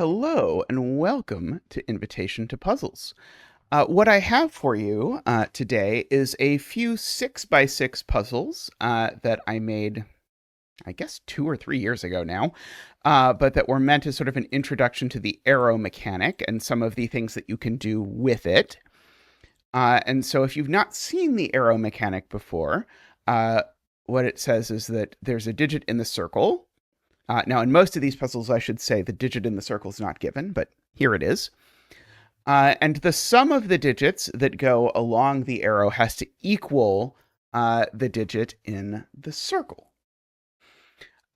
Hello and welcome to Invitation to Puzzles. What I have for you today is a few 6x6 puzzles that I made, I guess, 2 or 3 years ago now, but that were meant as sort of an introduction to the arrow mechanic and some of the things that you can do with it. And so if you've not seen the arrow mechanic before, what it says is that there's a digit in the circle. Now, in most of these puzzles, I should say the digit in the circle is not given, but here it is. And the sum of the digits that go along the arrow has to equal the digit in the circle.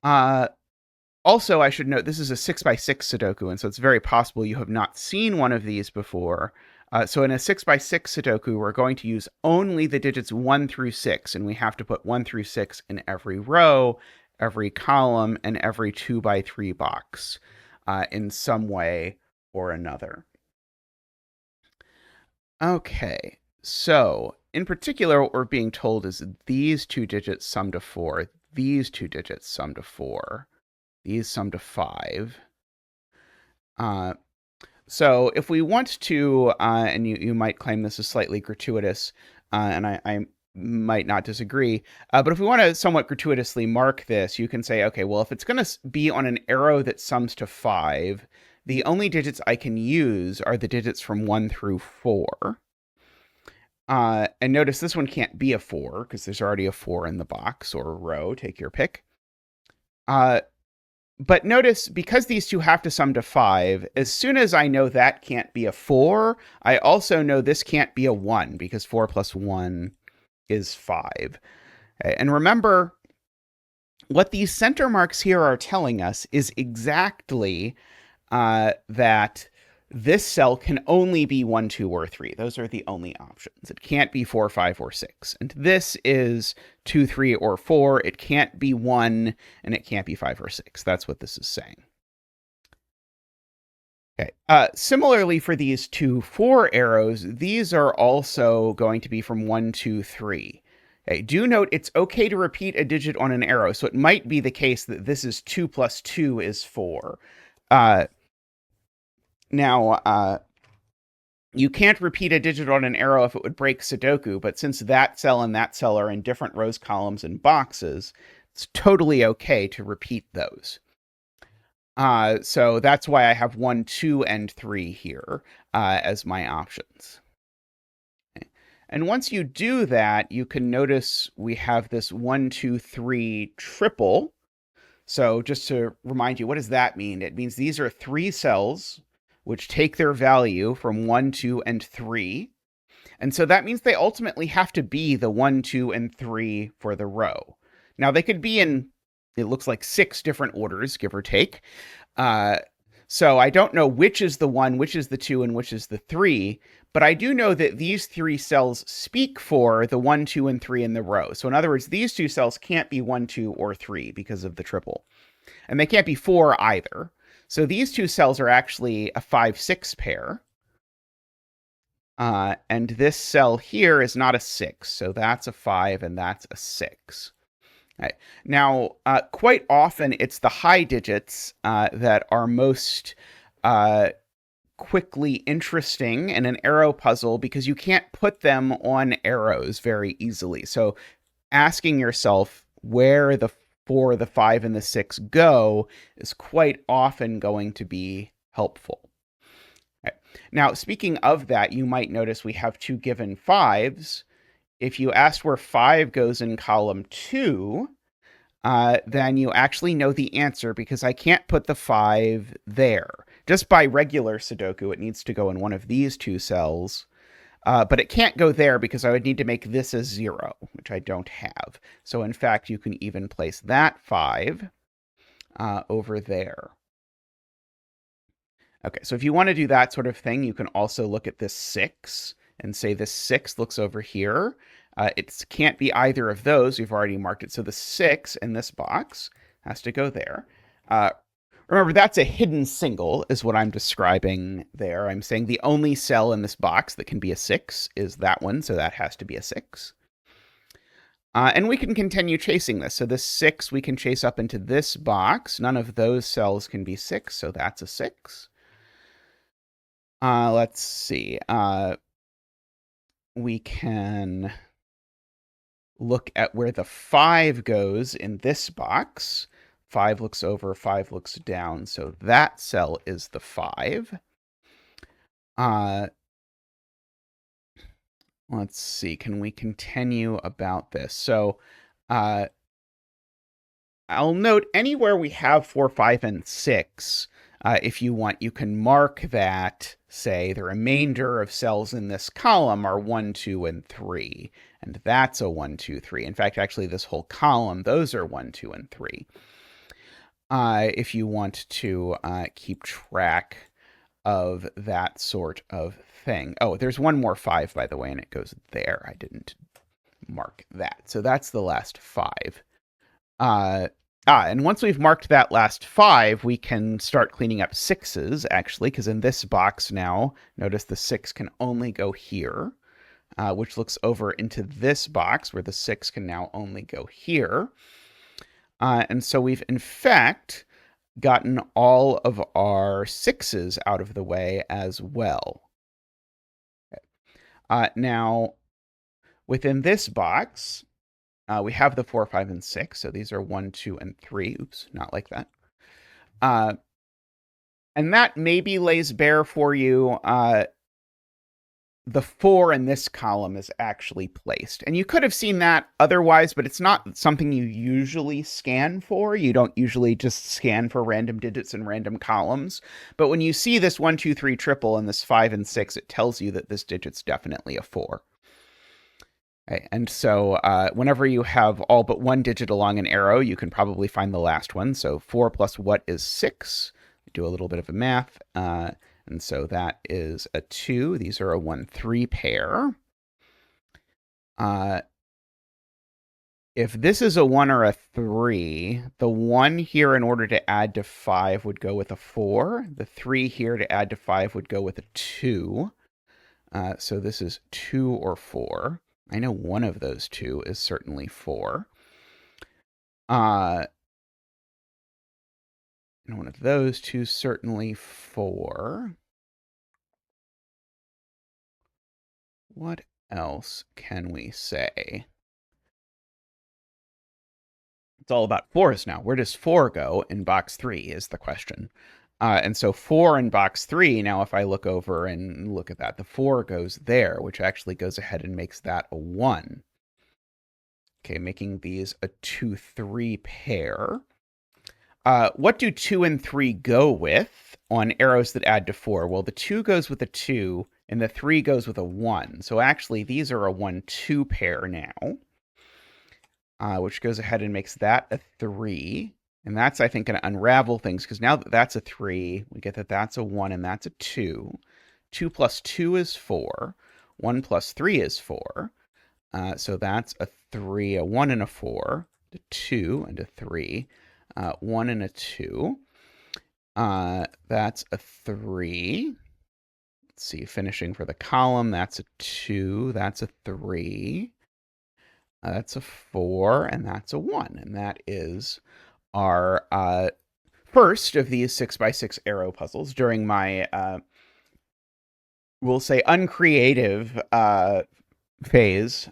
Also, I should note this is a 6x6 Sudoku, and so it's very possible you have not seen one of these before. So in a 6x6 Sudoku, we're going to use only the digits 1 through 6, and we have to put 1 through 6 in every row, every column, and every 2x3 box in some way or another. Okay, so in particular, what we're being told is these two digits sum to 4, these two digits sum to 4, these sum to 5. So if we want to, and you might claim this is slightly gratuitous, and I might not disagree, but if we want to somewhat gratuitously mark this, you can say, okay, well, if it's going to be on an arrow that sums to 5, the only digits I can use are the digits from 1 through 4. And notice this one can't be a 4 because there's already a 4 in the box or a row, take your pick. But notice, because these two have to sum to 5, as soon as I know that can't be a 4, I also know this can't be a 1, because 4 plus 1 is 5. Okay, and remember, what these center marks here are telling us is exactly that this cell can only be 1, 2, or 3. Those are the only options. It can't be 4, 5, or 6. And this is 2, 3, or 4. It can't be 1, and it can't be 5 or 6. That's what this is saying. Okay. Similarly, for these 2, 4 arrows, these are also going to be from 1, 2, 3. Okay, do note it's okay to repeat a digit on an arrow. So it might be the case that this is 2 plus 2 is 4. Now, you can't repeat a digit on an arrow if it would break Sudoku, but since that cell and that cell are in different rows, columns, and boxes, it's totally okay to repeat those. So that's why I have 1, 2, and 3 here as my options. Okay. And once you do that, you can notice we have this 1, 2, 3 triple. So just to remind you, what does that mean? It means these are 3 cells which take their value from 1, 2, and 3. And so that means they ultimately have to be the 1, 2, and 3 for the row. Now, they could be in, it looks like 6 different orders, give or take. So I don't know which is the 1, which is the 2, and which is the 3, but I do know that these 3 cells speak for the 1, 2, and 3 in the row. So in other words, these 2 cells can't be 1, 2, or 3 because of the triple. And they can't be 4 either. So these 2 cells are actually a 5, 6 pair. And this cell here is not a 6. So that's a 5 and that's a 6. Right. Now, quite often it's the high digits that are most quickly interesting in an arrow puzzle because you can't put them on arrows very easily. So asking yourself where the 4, the 5, and the 6 go is quite often going to be helpful. Okay. Now, speaking of that, you might notice we have 2 given 5s. If you asked where 5 goes in column 2, then you actually know the answer because I can't put the 5 there. Just by regular Sudoku, it needs to go in one of these 2 cells. But it can't go there because I would need to make this a 0, which I don't have. So in fact, you can even place that 5 over there. Okay, so if you want to do that sort of thing, you can also look at this 6 and say this 6 looks over here. It can't be either of those. We've already marked it. So the 6 in this box has to go there. Remember, that's a hidden single is what I'm describing there. I'm saying the only cell in this box that can be a 6 is that one, so that has to be a 6. And we can continue chasing this. So this 6 we can chase up into this box. None of those cells can be 6, so that's a 6. Let's see. We can look at where the 5 goes in this box. 5 looks over, 5 looks down. So that cell is the 5. Let's see. Can we continue about this? So I'll note anywhere we have 4, 5, and 6, if you want, you can mark that, say, the remainder of cells in this column are 1, 2, and 3. And that's a 1, 2, 3. In fact, actually, this whole column, those are 1, 2, and 3. If you want to keep track of that sort of thing. Oh, there's one more 5, by the way, and it goes there. I didn't mark that. So that's the last 5. And once we've marked that last 5, we can start cleaning up 6s, actually, because in this box now, notice the 6 can only go here, which looks over into this box where the 6 can now only go here. And so we've, in fact, gotten all of our 6s out of the way as well. Now, within this box, we have the 4, 5, and 6. So these are 1, 2, and 3. Oops, not like that. And that maybe lays bare for you the 4 in this column is actually placed. And you could have seen that otherwise, but it's not something you usually scan for. You don't usually just scan for random digits in random columns. But when you see this 1, 2, 3 triple and this 5 and 6, it tells you that this digit's definitely a 4. Okay, and so whenever you have all but one digit along an arrow, you can probably find the last one. So 4 plus what is 6? We do a little bit of a math. And so that is a 2. These are a 1, 3 pair. If this is a 1 or a 3, the 1 here in order to add to 5 would go with a 4. The 3 here to add to 5 would go with a 2. So this is 2 or 4. I know one of those 2 is certainly 4. And one of those 2 certainly 4. What else can we say? It's all about 4s now. Where does 4 go in box 3 is the question. And so 4 in box 3, now if I look over and look at that, the 4 goes there, which actually goes ahead and makes that a 1. Okay, making these a 2, 3 pair. What do 2 and 3 go with on arrows that add to 4? Well, the 2 goes with a 2, and the 3 goes with a 1. So actually, these are a 1, 2 pair now, which goes ahead and makes that a 3. And that's, I think, going to unravel things, because now that that's a 3, we get that that's a 1 and that's a 2. 2 plus 2 is 4. 1 plus 3 is 4. So that's a 3, a 1, and a 4. A 2 and a 3. 1 and a 2. That's a 3. Let's see, finishing for the column, that's a 2. That's a 3. That's a 4, and that's a 1. And that is our first of these 6x6 arrow puzzles during my, we'll say, uncreative phase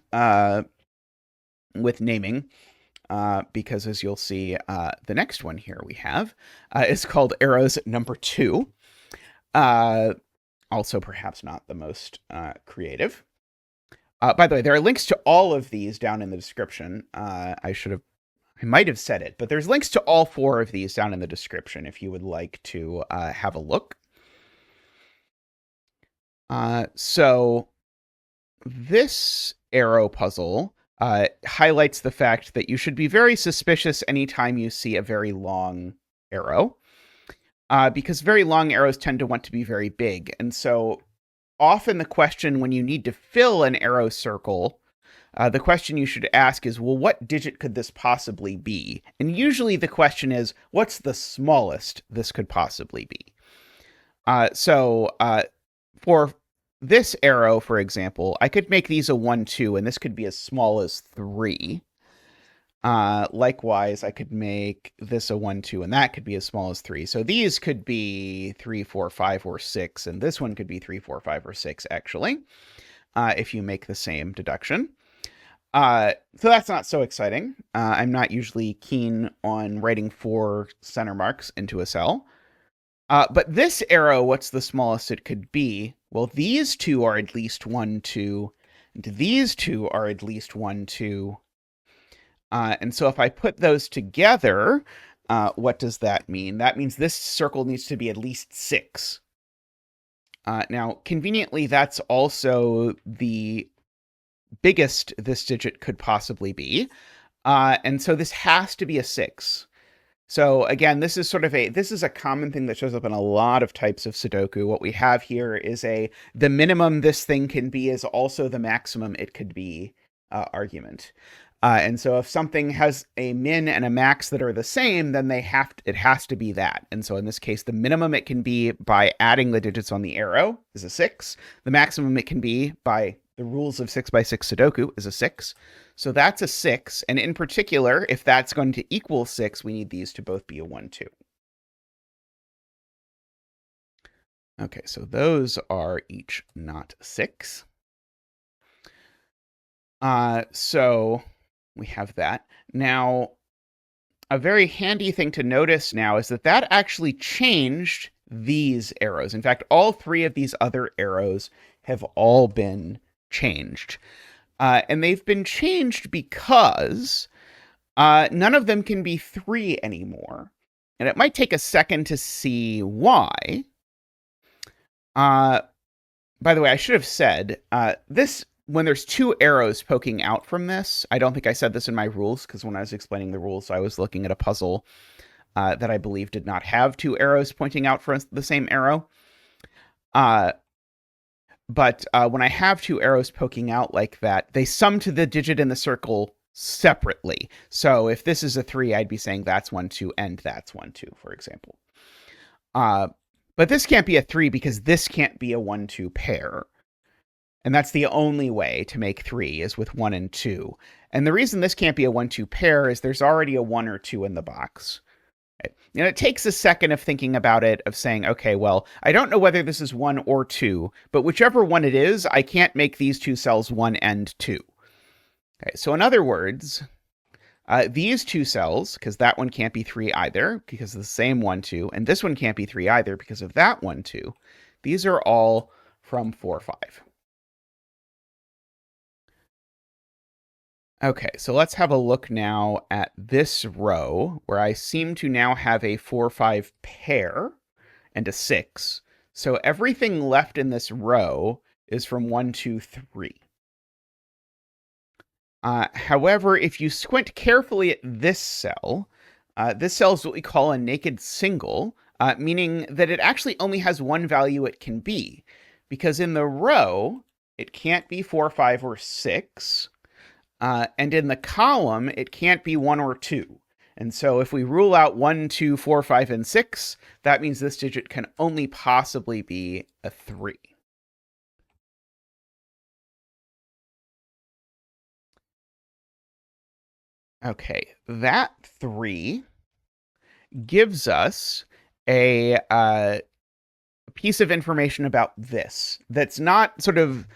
with naming. Because as you'll see, the next one here we have is called Arrows number 2. Also perhaps not the most creative. By the way, there are links to all of these down in the description. I might have said it, but there's links to all 4 of these down in the description if you would like to have a look. So this arrow puzzle highlights the fact that you should be very suspicious anytime you see a very long arrow, because very long arrows tend to want to be very big. And so often the question when you need to fill an arrow circle, the question you should ask is, well, what digit could this possibly be? And usually the question is, what's the smallest this could possibly be? So for this arrow, for example, I could make these a 1, 2, and this could be as small as 3. Likewise, I could make this a 1, 2, and that could be as small as 3. So these could be 3, 4, 5, or 6, and this one could be 3, 4, 5, or 6, actually, if you make the same deduction. So that's not so exciting. I'm not usually keen on writing 4 center marks into a cell. But this arrow, what's the smallest it could be? Well, these two are at least 1, 2, and these two are at least 1, 2. And so if I put those together, what does that mean? That means this circle needs to be at least 6. Now, conveniently, that's also the biggest this digit could possibly be. And so this has to be a 6. So again, this is a common thing that shows up in a lot of types of Sudoku. What we have here is the minimum this thing can be is also the maximum it could be argument. And so if something has a min and a max that are the same, then it has to be that. And so in this case, the minimum it can be by adding the digits on the arrow is a 6. The maximum it can be by the rules of 6x6 Sudoku is a 6. So that's a 6. And in particular, if that's going to equal 6, we need these to both be a 1, 2. Okay, so those are each not 6. So we have that. Now, a very handy thing to notice now is that actually changed these arrows. In fact, all 3 of these other arrows have all been changed. And they've been changed because none of them can be 3 anymore. And it might take a second to see why. By the way, I should have said, when there's 2 arrows poking out from this, I don't think I said this in my rules, because when I was explaining the rules, I was looking at a puzzle that I believe did not have 2 arrows pointing out from the same arrow. But when I have 2 arrows poking out like that, they sum to the digit in the circle separately. So if this is a 3, I'd be saying that's 1, 2, and that's 1, 2, for example. But this can't be a 3 because this can't be a 1, 2 pair. And that's the only way to make 3 is with 1 and 2. And the reason this can't be a 1, 2 pair is there's already a 1 or 2 in the box. And it takes a second of thinking about it, of saying, okay, well, I don't know whether this is 1 or 2, but whichever one it is, I can't make these 2 cells 1 and 2. Okay, so in other words, these 2 cells, because that one can't be 3 either, because of the same 1, 2, and this one can't be 3 either, because of that 1, 2, these are all from 4, 5. Okay, so let's have a look now at this row where I seem to now have a 4, 5 pair and a 6. So everything left in this row is from 1, 2, 3. However, if you squint carefully at this cell is what we call a naked single, meaning that it actually only has one value it can be. Because in the row, it can't be 4, 5, or 6. And in the column, it can't be 1 or 2. And so if we rule out 1, 2, 4, 5, and 6, that means this digit can only possibly be a 3. Okay, that 3 gives us a piece of information about this that's not sort of...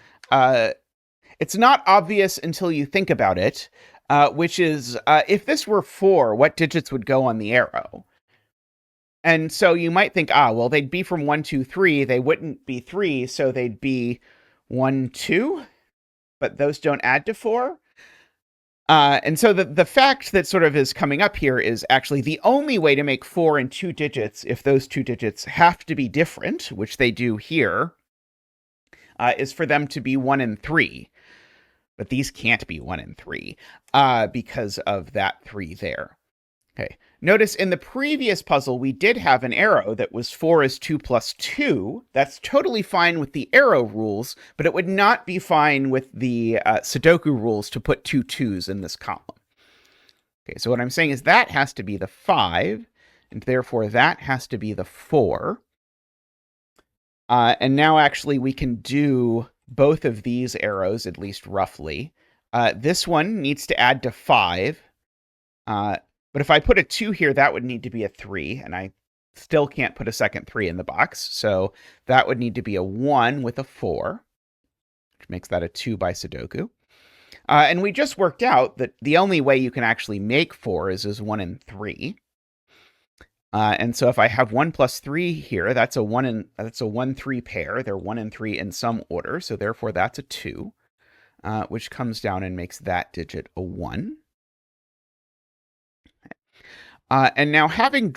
it's not obvious until you think about it, which is, if this were 4, what digits would go on the arrow? And so you might think, well, they'd be from 1, 2, 3. They wouldn't be 3, so they'd be 1, 2, but those don't add to 4. And so the fact that sort of is coming up here is actually the only way to make 4 and 2 digits, if those 2 digits have to be different, which they do here, is for them to be 1 and 3. But these can't be 1 and 3 because of that 3 there. Okay. Notice in the previous puzzle, we did have an arrow that was 4 is 2 plus 2. That's totally fine with the arrow rules, but it would not be fine with the Sudoku rules to put 2 2s in this column. Okay, so what I'm saying is that has to be the 5, and therefore that has to be the 4. And now actually we can do both of these arrows, at least roughly. This one needs to add to 5. But if I put a 2 here, that would need to be a 3, and I still can't put a second 3 in the box. So that would need to be a 1 with a 4, which makes that a 2 by Sudoku. And we just worked out that the only way you can actually make 4 is as 1 and 3. And so if I have 1 plus 3 here, that's a 1-3 pair. They're 1 and 3 in some order, so therefore that's a 2, which comes down and makes that digit a 1. And now having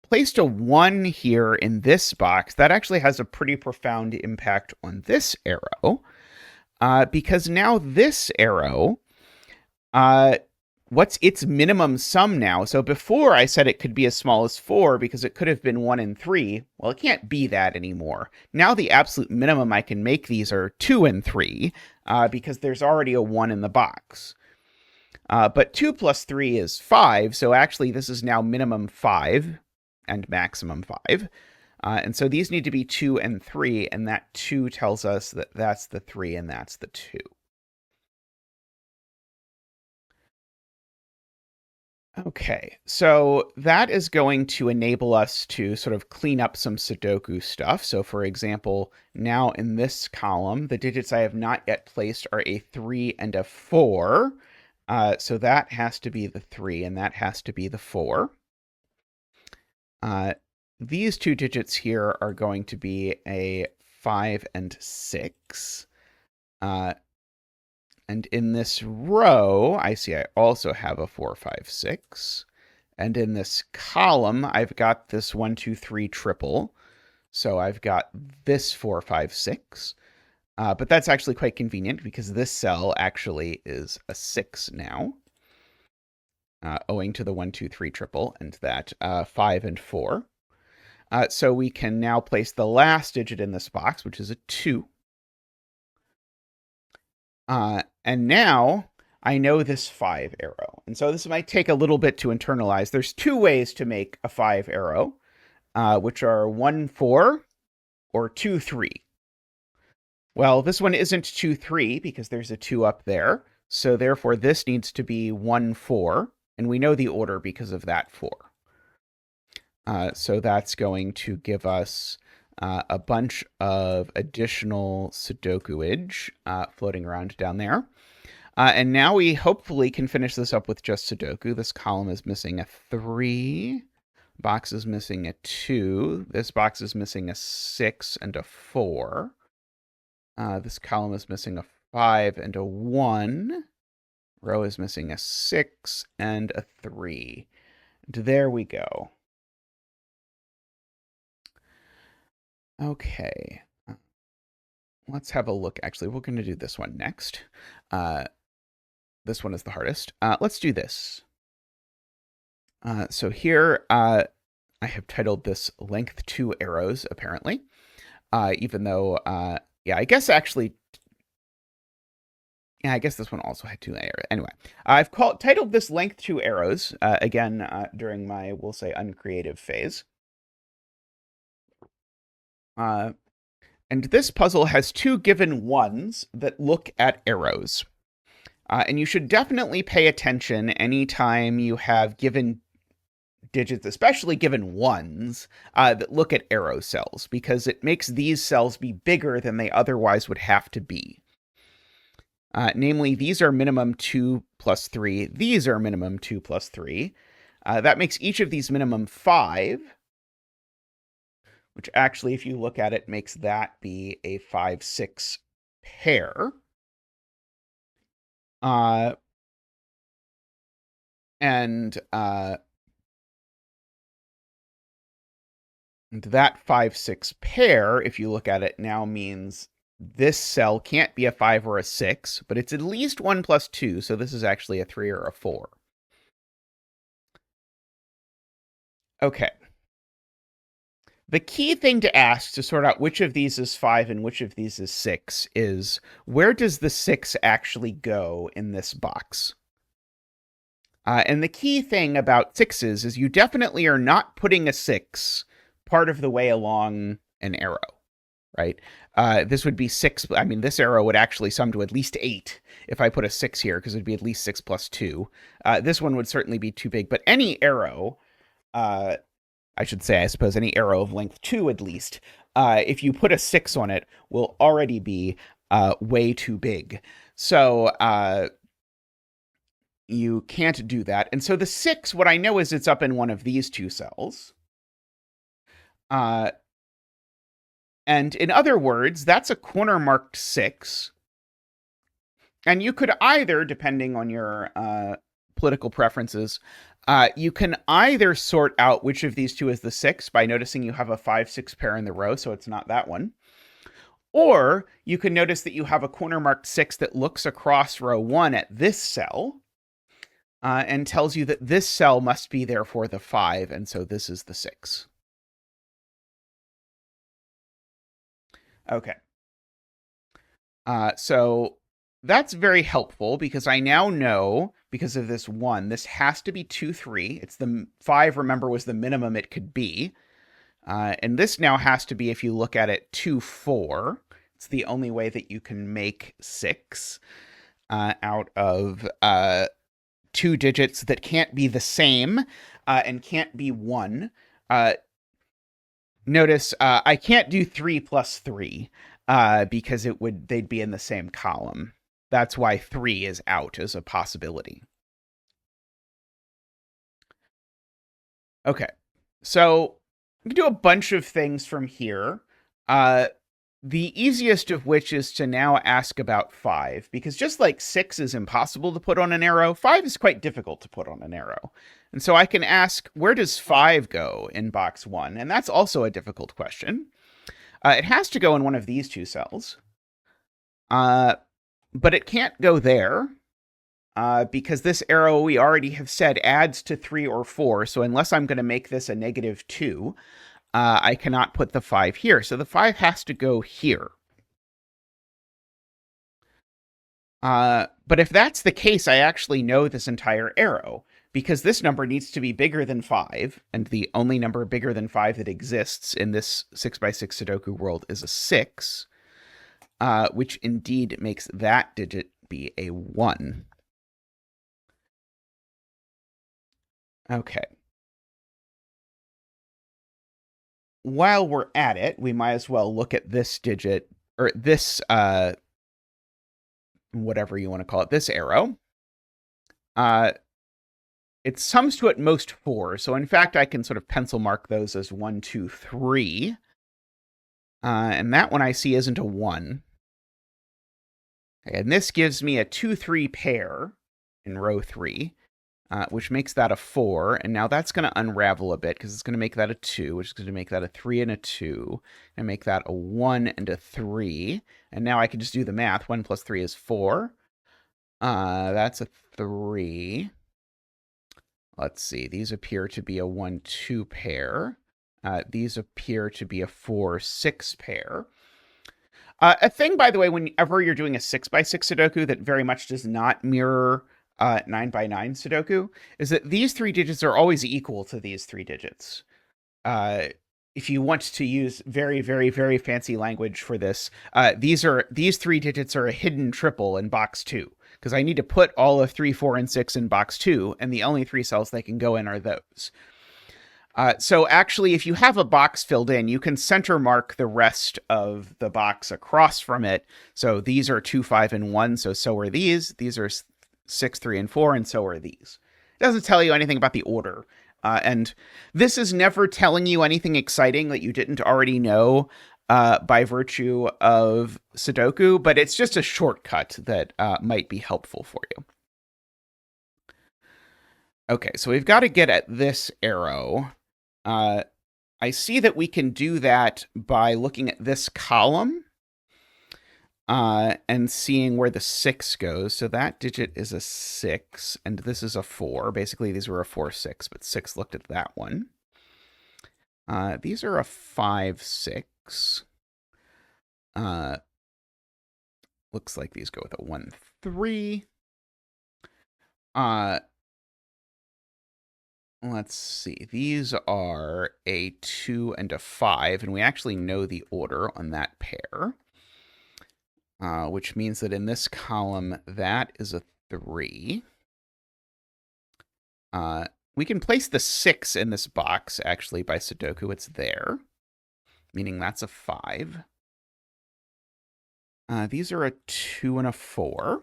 placed a 1 here in this box, that actually has a pretty profound impact on this arrow, because now this arrow, what's its minimum sum now? So before I said it could be as small as 4 because it could have been 1 and 3. Well, it can't be that anymore. Now the absolute minimum I can make these are 2 and 3 because there's already a 1 in the box. But 2 plus 3 is 5, so actually this is now minimum 5 and maximum 5. And so these need to be 2 and 3, and that 2 tells us that that's the 3 and that's the 2. Okay, so that is going to enable us to sort of clean up some Sudoku stuff. So for example, now in this column, the digits I have not yet placed are a 3 and a 4. So that has to be the 3 and that has to be the 4. These two digits here are going to be a 5 and 6. And in this row, I see I also have a 4, 5, 6. And in this column, I've got this 1, 2, 3 triple. So I've got this 4, 5, 6. But that's actually quite convenient because this cell actually is a 6 now, owing to the 1, 2, 3 triple and that 5 and 4. So we can now place the last digit in this box, which is a 2. And now I know this 5 arrow. And so this might take a little bit to internalize. There's 2 ways to make a 5 arrow, which are 1, 4 or 2, 3. Well, this one isn't 2, 3 because there's a 2 up there. So therefore this needs to be 1, 4. And we know the order because of that 4. So that's going to give us a bunch of additional Sudokuage floating around down there. And now we hopefully can finish this up with just Sudoku. This column is missing a 3. Box is missing a 2. This box is missing a 6 and a 4. This column is missing a 5 and a 1. Row is missing a 6 and a 3. And there we go. Okay. Let's have a look. Actually, we're going to do this one next. This one is the hardest. Let's do this. So here, I have titled this length 2 arrows, apparently. Even though, yeah, I guess actually, yeah, I guess this one also had 2 arrows. Anyway, I've titled this length 2 arrows, again, during my, we'll say, uncreative phase. And this puzzle has 2 given 1s that look at arrows. And you should definitely pay attention anytime you have given digits, especially given 1s, that look at arrow cells, because it makes these cells be bigger than they otherwise would have to be. Namely, these are minimum 2 plus 3. These are minimum 2 plus 3. That makes each of these minimum 5. Which actually, if you look at it, makes that be a 5, 6 pair. And that 5, 6 pair, if you look at it now, means this cell can't be a 5 or a 6, but it's at least 1 plus 2, so this is actually a 3 or a 4. Okay. The key thing to ask to sort out which of these is 5 and which of these is 6 is, where does the 6 actually go in this box? And the key thing about 6s is you definitely are not putting a 6 part of the way along an arrow, right? This would be 6. I mean, this arrow would actually sum to at least 8 if I put a 6 here, because it would be at least 6 plus 2. This one would certainly be too big, but any arrow, I should say, I suppose, any arrow of length 2 at least, if you put a 6 on it, will already be way too big. So you can't do that. And so the 6, what I know is it's up in one of these two cells. And in other words, that's a corner marked 6. And you could either, depending on your political preferences, you can either sort out which of these two is the 6 by noticing you have a 5-6 pair in the row, so it's not that one. Or you can notice that you have a corner marked 6 that looks across row 1 at this cell and tells you that this cell must be therefore the 5, and so this is the 6. Okay. So that's very helpful because I now know, because of this 1, this has to be 2, 3. It's the 5, remember, was the minimum it could be. And this now has to be, if you look at it, 2, 4. It's the only way that you can make 6 out of 2 digits that can't be the same and can't be 1. Notice I can't do 3 plus 3 because they'd be in the same column. That's why 3 is out as a possibility. Okay, so we can do a bunch of things from here. The easiest of which is to now ask about 5, because just like 6 is impossible to put on an arrow, 5 is quite difficult to put on an arrow. And so I can ask, where does 5 go in box 1? And that's also a difficult question. It has to go in one of these two cells. But it can't go there because this arrow, we already have said, adds to 3 or 4. So unless I'm going to make this a -2, I cannot put the 5 here. So the 5 has to go here. But if that's the case, I actually know this entire arrow, because this number needs to be bigger than 5, and the only number bigger than 5 that exists in this 6x6 Sudoku world is a 6, which indeed makes that digit be a 1. Okay. While we're at it, we might as well look at this digit, or this, whatever you want to call it, this arrow. It sums to at most 4. So in fact, I can sort of pencil mark those as 1, 2, 3. And that one I see isn't a 1. Okay, and this gives me a 2, 3 pair in row 3, which makes that a 4. And now that's going to unravel a bit because it's going to make that a 2, which is going to make that a 3 and a 2, and make that a 1 and a 3. And now I can just do the math. 1 plus 3 is 4. That's a 3. Let's see. These appear to be a 1, 2 pair. These appear to be a 4, 6 pair. A thing, by the way, whenever you're doing a 6x6 Sudoku that very much does not mirror 9x9 Sudoku, is that these 3 digits are always equal to these 3 digits. If you want to use very, very, very fancy language for this, these 3 digits are a hidden triple in box 2, because I need to put all of 3, 4, and 6 in box 2, and the only 3 cells they can go in are those. So actually, if you have a box filled in, you can center mark the rest of the box across from it. So these are 2, 5, and 1, so are these. These are 6, 3, and 4, and so are these. It doesn't tell you anything about the order. And this is never telling you anything exciting that you didn't already know by virtue of Sudoku, but it's just a shortcut that might be helpful for you. Okay, so we've got to get at this arrow. I see that we can do that by looking at this column and seeing where the 6 goes. So that digit is a 6, and this is a 4. Basically, these were a 4, 6, but 6 looked at that one. These are a 5, 6. Looks like these go with a 1, 3. let's see. These are a 2 and a 5, and we actually know the order on that pair, which means that in this column, that is a 3. We can place the 6 in this box, actually, by Sudoku. It's there, meaning that's a 5. These are a 2 and a 4.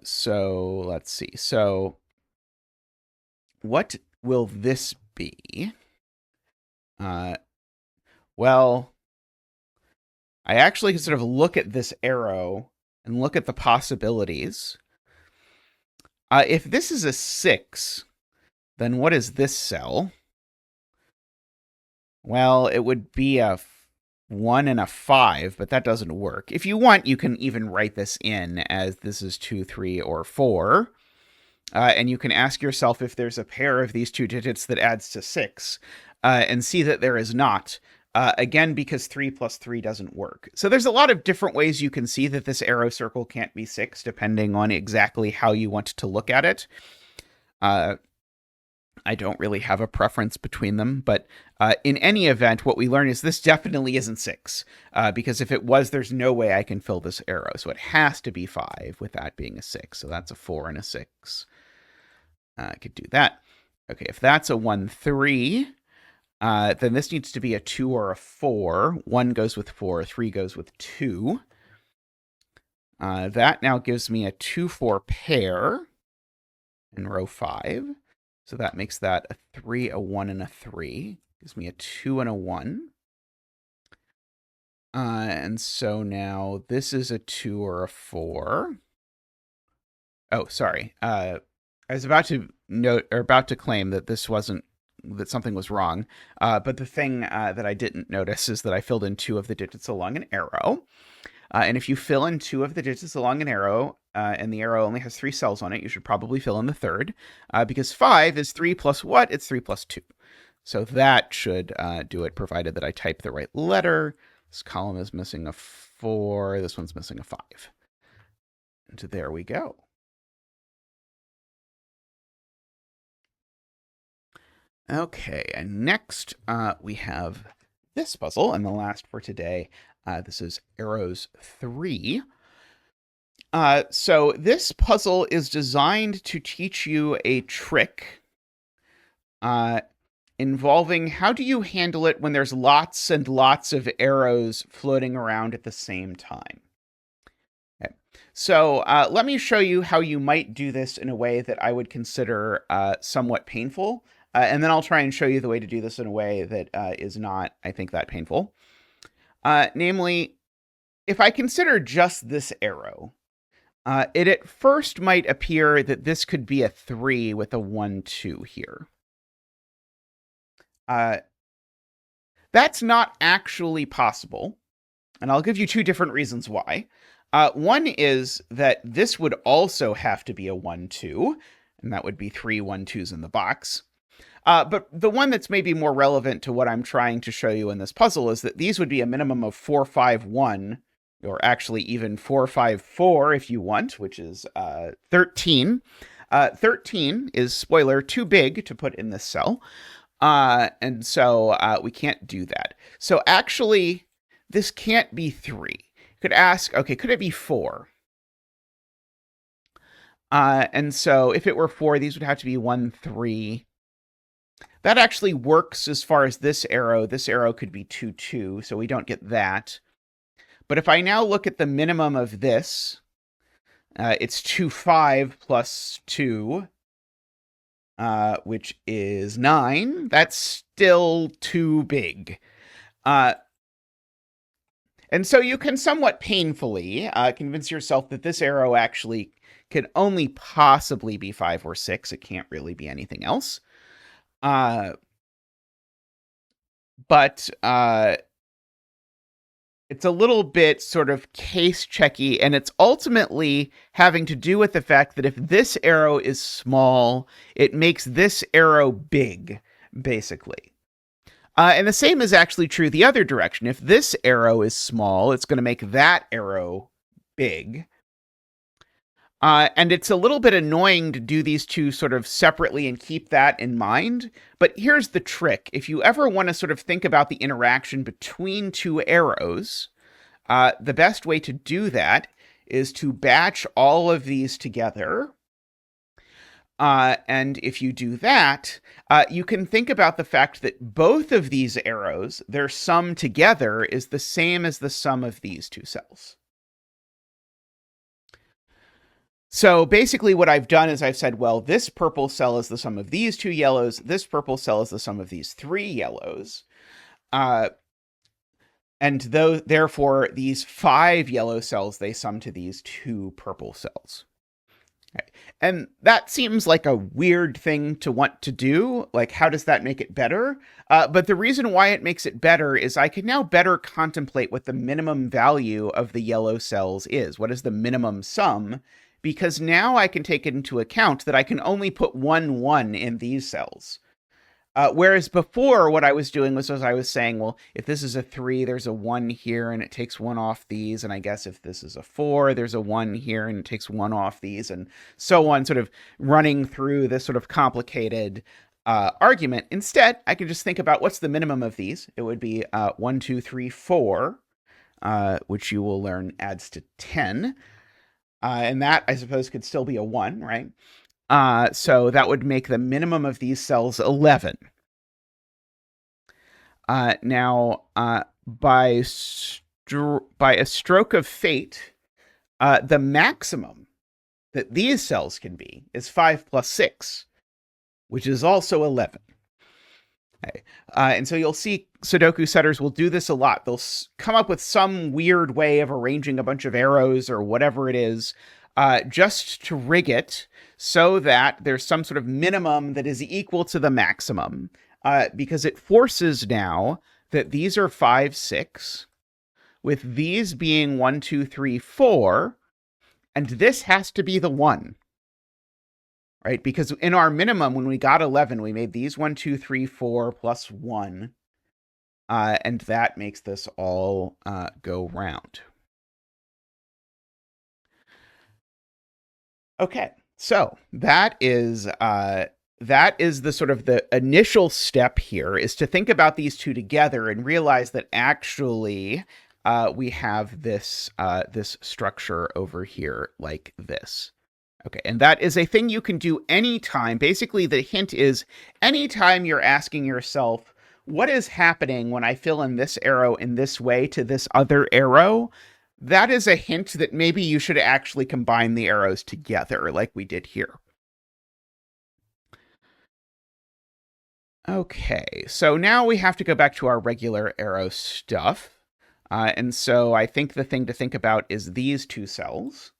So let's see. So what will this be? Well, I actually can sort of look at this arrow and look at the possibilities. If this is a 6, then what is this cell? Well, it would be a 1 and a 5, but that doesn't work. If you want, you can even write this in as this is 2, 3, or 4. And you can ask yourself if there's a pair of these two digits that adds to 6, and see that there is not. Again, because 3 plus 3 doesn't work. So there's a lot of different ways you can see that this arrow circle can't be 6, depending on exactly how you want to look at it. I don't really have a preference between them, but in any event, what we learn is this definitely isn't 6, because if it was, there's no way I can fill this arrow. So it has to be 5 with that being a 6. So that's a 4 and a 6. I could do that. Okay, if that's a 1, 3, then this needs to be a 2 or a 4. 1 goes with 4, 3 goes with 2. That now gives me a 2, 4 pair in row 5. So that makes that a 3, a 1, and a 3. Gives me a 2 and a 1. And so now this is a 2 or a 4. Oh, sorry. I was about to note, or about to claim that this wasn't, that something was wrong. But the thing that I didn't notice is that I filled in 2 of the digits along an arrow. And if you fill in 2 of the digits along an arrow, and the arrow only has 3 cells on it, you should probably fill in the third, because 5 is 3 plus what? It's 3 plus 2. So that should do it, provided that I type the right letter. This column is missing a 4. This one's missing a 5. And there we go. Okay, and next we have this puzzle, and the last for today. This is Arrows 3. So this puzzle is designed to teach you a trick involving how do you handle it when there's lots and lots of arrows floating around at the same time. Okay. So let me show you how you might do this in a way that I would consider somewhat painful. And then I'll try and show you the way to do this in a way that is not, I think, that painful. Namely, if I consider just this arrow, it at first might appear that this could be a 3 with a 1, 2 here. That's not actually possible, and I'll give you 2 different reasons why. One is that this would also have to be a 1, 2, and that would be 3 1, 2s in the box. But the one that's maybe more relevant to what I'm trying to show you in this puzzle is that these would be a minimum of 4, 5, 1, or actually even 4, 5, 4 if you want, which is 13. 13 is, spoiler, too big to put in this cell. And so we can't do that. So actually, this can't be 3. You could ask, okay, could it be 4? And so if it were 4, these would have to be 1, 3. That actually works as far as this arrow. This arrow could be 2, 2, so we don't get that. But if I now look at the minimum of this, it's 2, 5 plus 2, which is 9. That's still too big. And so you can somewhat painfully convince yourself that this arrow actually could only possibly be 5 or 6. It can't really be anything else. But it's a little bit sort of case checky, and it's ultimately having to do with the fact that if this arrow is small, it makes this arrow big, basically. And the same is actually true the other direction. If this arrow is small, it's going to make that arrow big. And it's a little bit annoying to do these two sort of separately and keep that in mind. But here's the trick. If you ever want to sort of think about the interaction between two arrows, the best way to do that is to batch all of these together. And if you do that, you can think about the fact that both of these arrows, their sum together is the same as the sum of these two cells. So basically what I've done is I've said, well, this purple cell is the sum of these two yellows. This purple cell is the sum of these three yellows. And therefore, these 5 yellow cells, they sum to these 2 purple cells. Okay. And that seems like a weird thing to want to do. Like, how does that make it better? But the reason why it makes it better is I can now better contemplate what the minimum value of the yellow cells is. What is the minimum sum? Because now I can take into account that I can only put 1 1 in these cells. Whereas before, what I was doing was I was saying, well, if this is a 3, there's a 1 here, and it takes 1 off these. And I guess if this is a 4, there's a 1 here, and it takes 1 off these, and so on, sort of running through this sort of complicated argument. Instead, I can just think about what's the minimum of these. It would be 1, 2, 3, 4, which you will learn adds to 10. And that, I suppose, could still be a 1, right? So that would make the minimum of these cells 11. Now, by a stroke of fate, the maximum that these cells can be is 5 plus 6, which is also 11. Okay. And so you'll see Sudoku setters will do this a lot. They'll come up with some weird way of arranging a bunch of arrows or whatever it is, just to rig it so that there's some sort of minimum that is equal to the maximum, because it forces now that these are 5, 6, with these being 1, 2, 3, 4, and this has to be the 1. Right? Because in our minimum, when we got 11, we made these 1, 2, 3, 4 plus 1. And that makes this all go round. Okay, so that is the sort of the initial step here, is to think about these two together and realize that actually we have this this structure over here like this. Okay, and that is a thing you can do anytime. Basically, the hint is anytime you're asking yourself, what is happening when I fill in this arrow in this way to this other arrow? That is a hint that maybe you should actually combine the arrows together like we did here. Okay, so now we have to go back to our regular arrow stuff. And so I think the thing to think about is these two cells.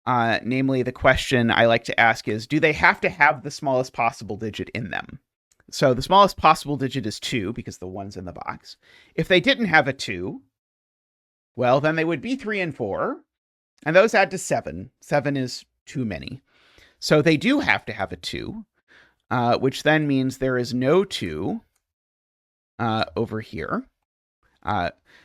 Namely, the question I like to ask is, do they have to have the smallest possible digit in them? So the smallest possible digit is 2, because the 1's in the box. If they didn't have a 2, well, then they would be 3 and 4, and those add to 7. 7 is too many. So they do have to have a 2, which then means there is no 2 over here.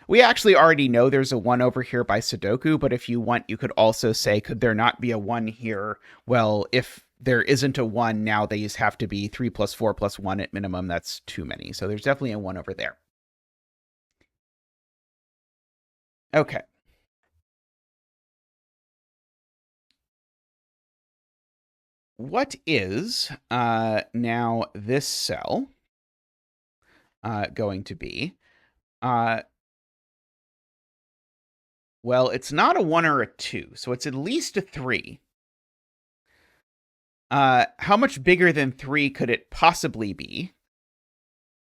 We actually already know there's a 1 over here by Sudoku, but if you want, you could also say, could there not be a 1 here? Well, if there isn't a 1, now these have to be 3 plus 4 plus 1 at minimum. That's too many. So there's definitely a 1 over there. Okay. What is now this cell going to be? Well, it's not a 1 or a 2, so it's at least a 3. How much bigger than 3 could it possibly be?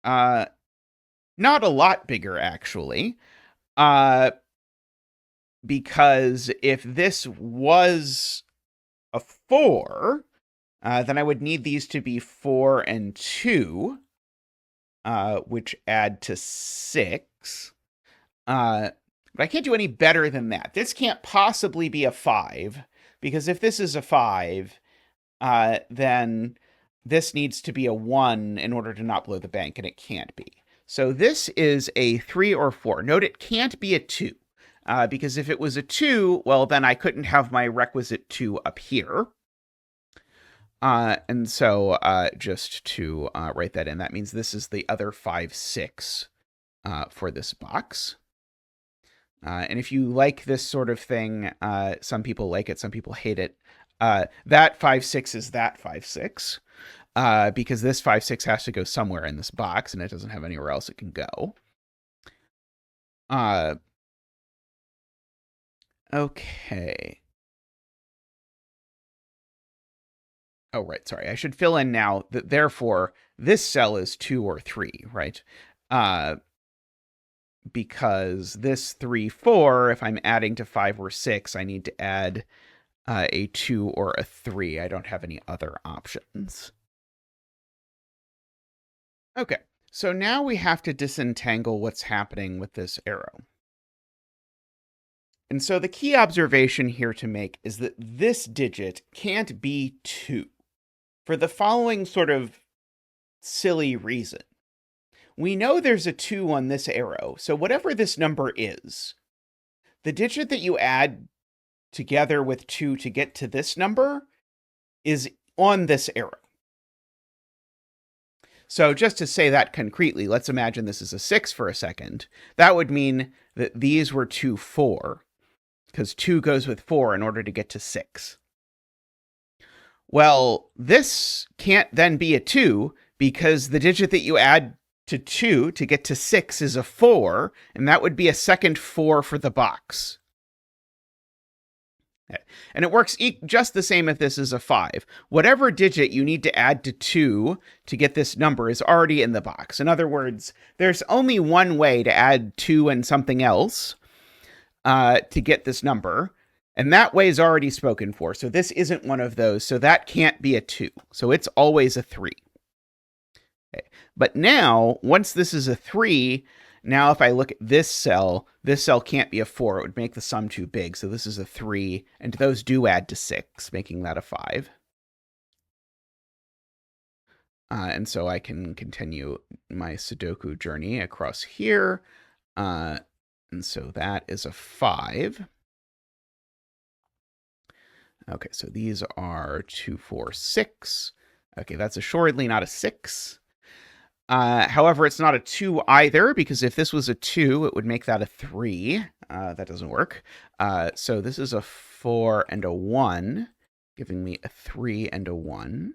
Not a lot bigger, actually. Because if this was a 4, then I would need these to be 4 and 2, which add to 6. But I can't do any better than that. This can't possibly be a 5, because if this is a 5, then this needs to be a 1 in order to not blow the bank, and it can't be. So this is a 3 or 4. Note it can't be a 2, because if it was a 2, well, then I couldn't have my requisite 2 up here. And so just to write that in, that means this is the other 5, 6 for this box. And if you like this sort of thing, some people like it, some people hate it. That 5, 6 is that 5, 6. Because this 5, 6 has to go somewhere in this box, and it doesn't have anywhere else it can go. Okay. Oh, right, sorry. I should fill in now that, therefore, this cell is 2 or 3, right? Because this 3, 4, if I'm adding to 5 or 6, I need to add a 2 or a 3. I don't have any other options. Okay, so now we have to disentangle what's happening with this arrow. And so the key observation here to make is that this digit can't be 2 for the following sort of silly reason. We know there's a 2 on this arrow, so whatever this number is, the digit that you add together with 2 to get to this number is on this arrow. So just to say that concretely, let's imagine this is a 6 for a second. That would mean that these were 2, 4, because 2 goes with 4 in order to get to 6. Well, this can't then be a 2 because the digit that you add to 2 to get to 6 is a 4, and that would be a second 4 for the box. And it works just the same if this is a 5. Whatever digit you need to add to 2 to get this number is already in the box. In other words, there's only one way to add 2 and something else to get this number, and that way is already spoken for. So this isn't one of those, so that can't be a 2. So it's always a 3. Okay. But now, once this is a 3, now if I look at this cell can't be a 4. It would make the sum too big. So this is a 3, and those do add to 6, making that a 5. And so I can continue my Sudoku journey across here. And so that is a 5. Okay, so these are 2, 4, 6. Okay, that's assuredly not a 6. However, it's not a 2 either, because if this was a 2, it would make that a 3. That doesn't work. So this is a 4 and a 1, giving me a 3 and a 1.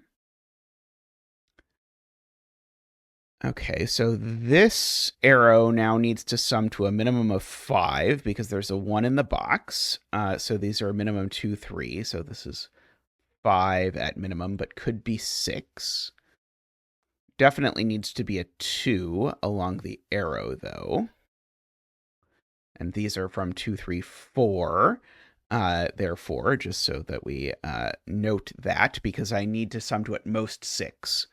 Okay, so this arrow now needs to sum to a minimum of 5, because there's a 1 in the box. So these are a minimum 2, 3. So this is 5 at minimum, but could be 6. Definitely needs to be a 2 along the arrow, though. And these are from 2, 3, 4. Therefore, just so that we note that, because I need to sum to at most 6.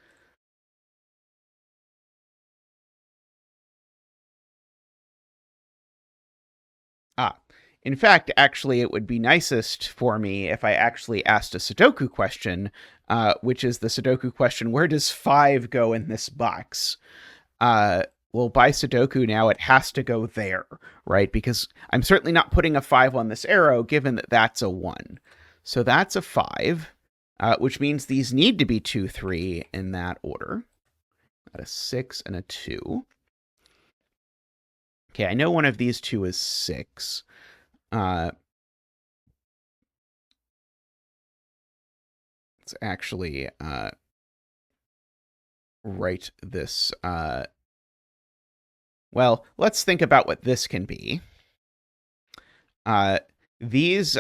In fact, actually, it would be nicest for me if I actually asked a Sudoku question, which is the Sudoku question, where does 5 go in this box? Well, by Sudoku now, it has to go there, right? Because I'm certainly not putting a 5 on this arrow, given that that's a 1. So that's a 5, which means these need to be 2, 3 in that order. Got a 6 and a 2. Okay, I know one of these two is 6. Let's actually write this. Well, let's think about what this can be. These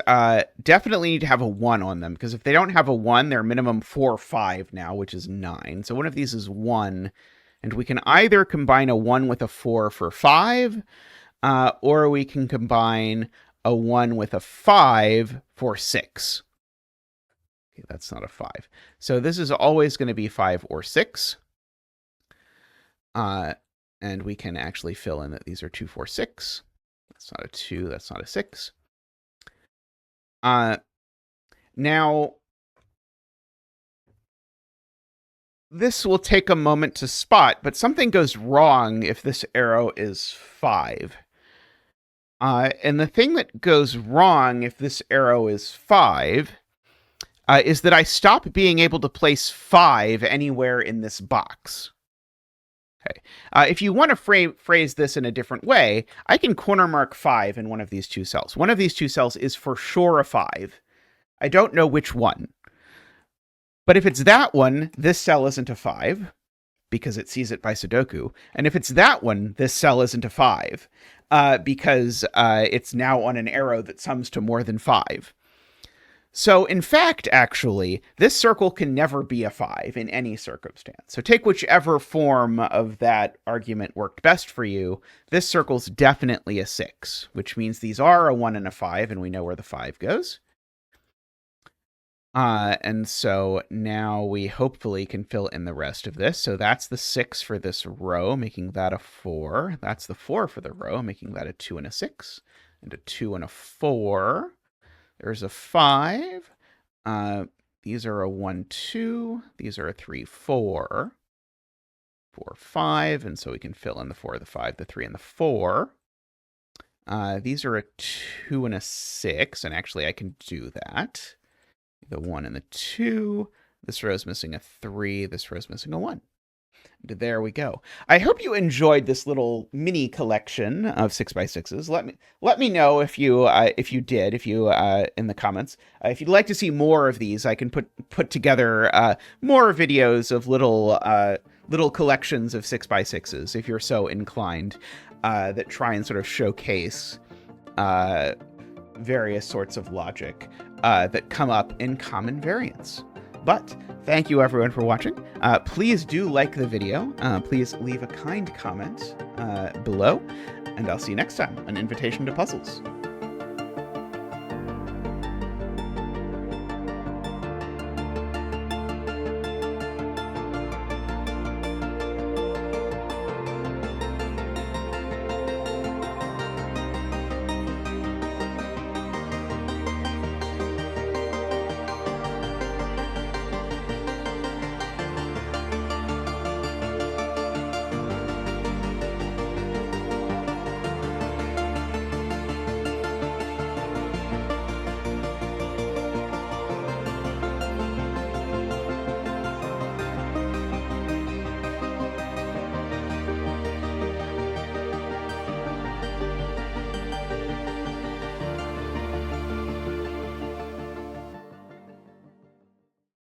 definitely need to have a 1 on them, because if they don't have a 1, they're minimum 4 or 5 now, which is 9. So one of these is 1, and we can either combine a 1 with a 4 for 5, or we can combine a 1 with a 5 for 6. Okay, that's not a 5. So this is always going to be 5 or 6. And we can actually fill in that these are 2, 4, 6. That's not a 2. That's not a 6. Now, this will take a moment to spot, but something goes wrong if this arrow is 5. And the thing that goes wrong if this arrow is 5 is that I stop being able to place 5 anywhere in this box. Okay. If you want to phrase this in a different way, I can corner mark 5 in one of these two cells. One of these two cells is for sure a 5. I don't know which one. But if it's that one, this cell isn't a 5 because it sees it by Sudoku. And if it's that one, this cell isn't a 5 because it's now on an arrow that sums to more than 5. So in fact, actually, this circle can never be a 5 in any circumstance. So take whichever form of that argument worked best for you. This circle's definitely a 6, which means these are a 1 and a 5, and we know where the 5 goes. And so now we hopefully can fill in the rest of this. So that's the 6 for this row, making that a 4. That's the 4 for the row, making that a 2 and a 6, and a 2 and a 4. There's a 5. These are a 1, 2. These are a 3, 4. 4, 5. And so we can fill in the 4, the 5, the 3, and the 4. These are a 2 and a 6. And actually, I can do that. The 1 and the 2. This row's missing a 3. This row's missing a 1. And there we go. I hope you enjoyed this little mini collection of 6x6s. Let me know if you did, in the comments. If you'd like to see more of these, I can put together more videos of little collections of 6x6s if you're so inclined, that try and sort of showcase various sorts of logic that come up in common variants. But thank you everyone for watching. Please do like the video. Please leave a kind comment below, and I'll see you next time on Invitation to Puzzles.